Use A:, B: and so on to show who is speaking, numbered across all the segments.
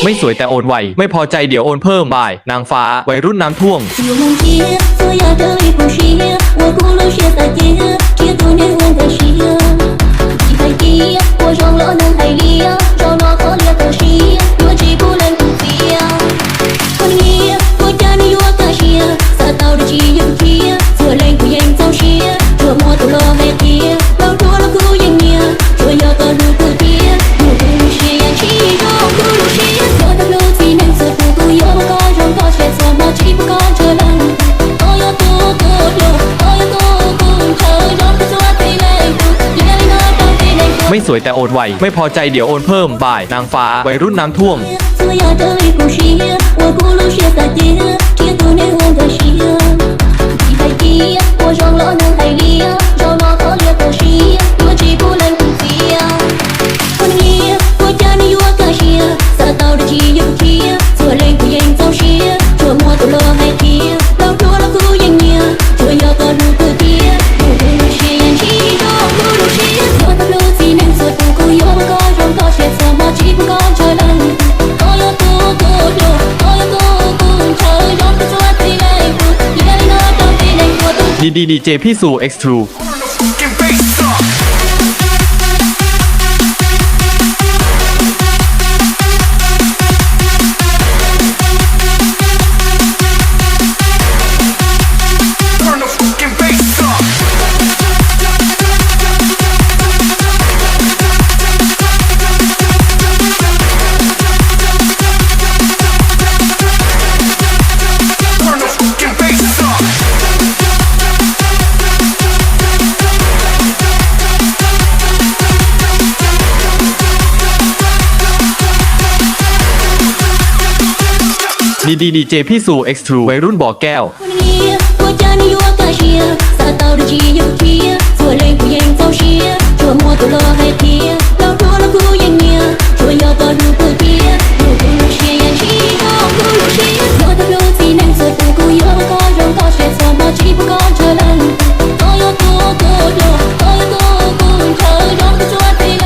A: ไม่สวยแต่โอนไวไม่พอใจเดี๋ยวโอนเพิ่มบ่ายนางฟ้าวัยรุ่นน้ำท่วมไม่สวยแต่โอนไวไม่พอใจเดี๋ยวโอนเพิ่มบ่ายนางฟ้าวัยรุ่นน้ำท่วมดีเจพี่สู่ X2ดีเจพี่สู่ X2 วัยรุ่นบ่อแก้ว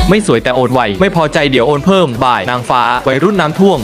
A: ไม่สวยแต่โอนไวไม่พอใจเดี๋ยวโอนเพิ่มบ่ายนางฟ้าวัยรุ่นน้ำท่วม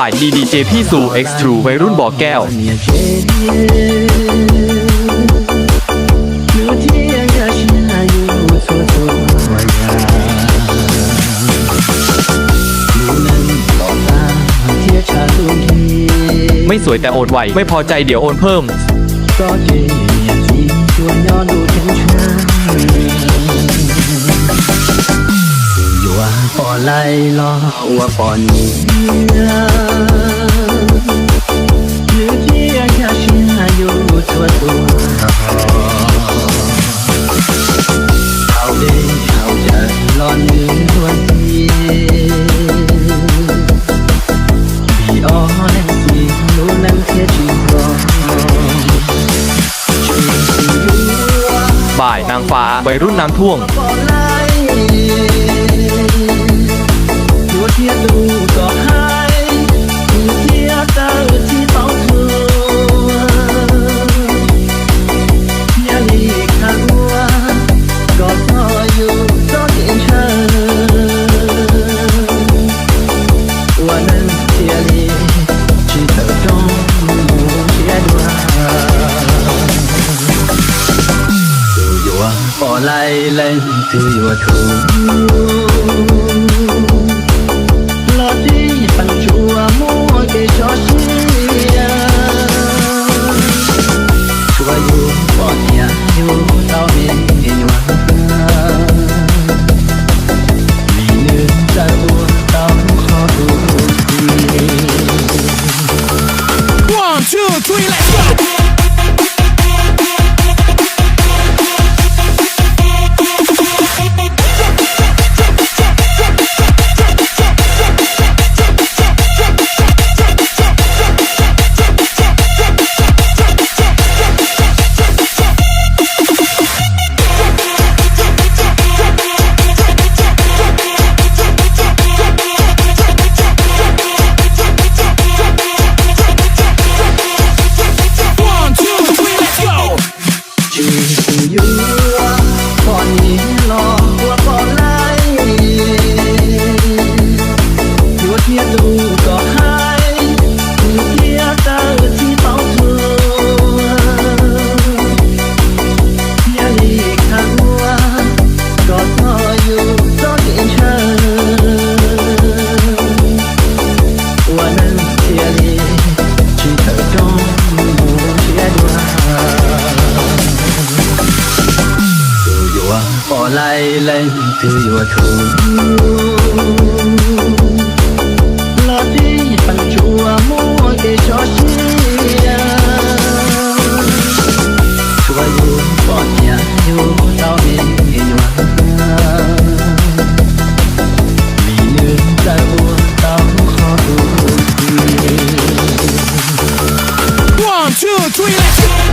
A: บ่ายดีดีเจพี่สู่ X True วัยรุ่นบ่อแก้วไม่สวยแต่โอนไวไม่พอใจเดี๋ยวโอนเพิ่ม
B: พอไล่ล้อว่าปอนนี้อยู่ที่อาคาชินาอยู่ตัวเขาเด้เขาจะร้อนมือตัวที่พี่อ้อนสิรู้นั่นแค่ชีวะ
A: บ่ายนางฟ้าวัยรุ่นน้ำท่วง
B: เทียดูก็หายเทียตาที่เป่าเธอเทียลีข้างว่าก็พออยู่ก็เห็นเธอวันนั้นเทียลีที่เธอต้องเทียดว่าอยู่ว่าพอไล่เล่นที่อยู่ถูกปัญจัวมัวเกชอเชียชัวอยู่ปอดยาอยู่เต้าเองอยู่มีเนื้อใจบัวเต้าขอดูที
C: 1, 2, 3, let's go!
B: lên từ your thủ là đi bằng chùa mua để cho chia chùa yêu bỏ nhà yêu tao nên yêu vì nước ta buồn tao khó đủ
C: 1, 2, 3, let's go!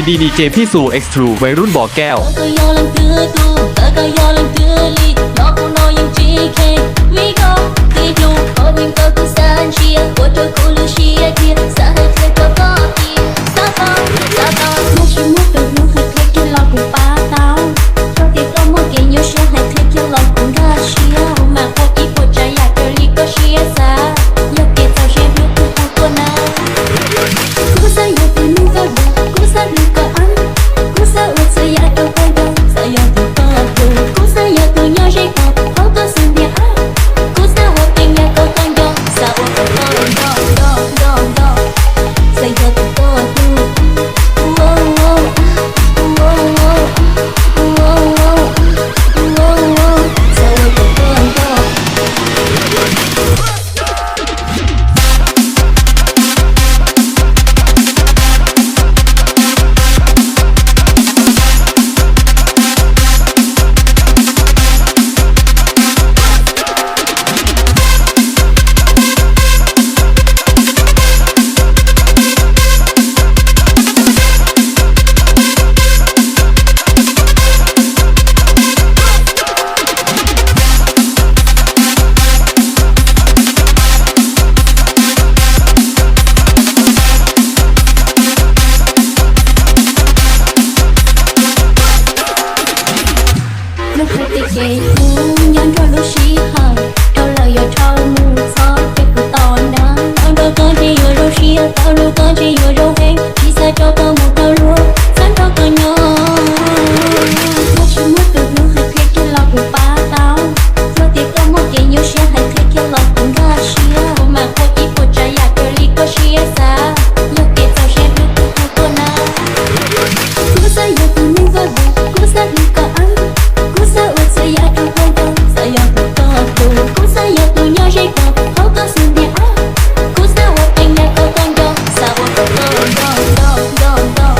A: ดีดีเจพี่สู่ X True วัยรุ่นบ่อแก้ว
D: Hãy subscribe cho kênh Ghiền Mì Gõ để không bỏ lỡ Vậy muốn nhắn cho lúc xí hờ đâu lời giờ trao mù gió cái của tao đã tao đâu có chỉ ở đâu xí tao đâu có chỉ ở đâu hết chỉ sẽ cho tao một tao luôn sáng tao tao nhớ một chỉ muốn được luôn hay thế cái lọ của ba tao rồi tiếc tao một chỉ nhiều xe hay thế cái lọ của ga xía mà có chỉ của trái ya cái ly có xía xa lúc kia tao sẽ biết tao có na cứ say giờ tụi mình có buồn cứ say đi có ăn cứ say ở say ya trong con đâu say ya của tao tụi cứ say ya tụi nhau dây cọ họ có xin đi á cứ say ở anh nhà có con đâu say ở con đâu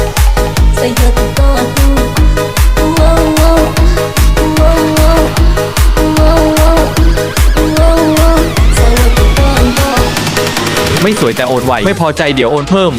D: say ya tụi tao tụi
A: ไม่สวยแต่โอนไวไม่พอใจเดี๋ยวโอนเพิ่ม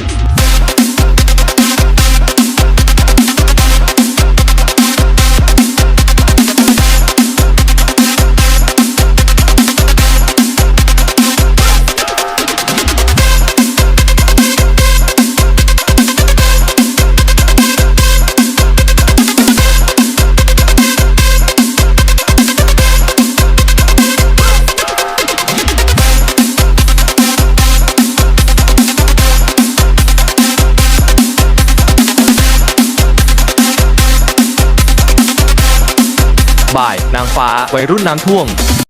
A: บ่ายนางฟ้าวัยรุ่นน้ำท่วม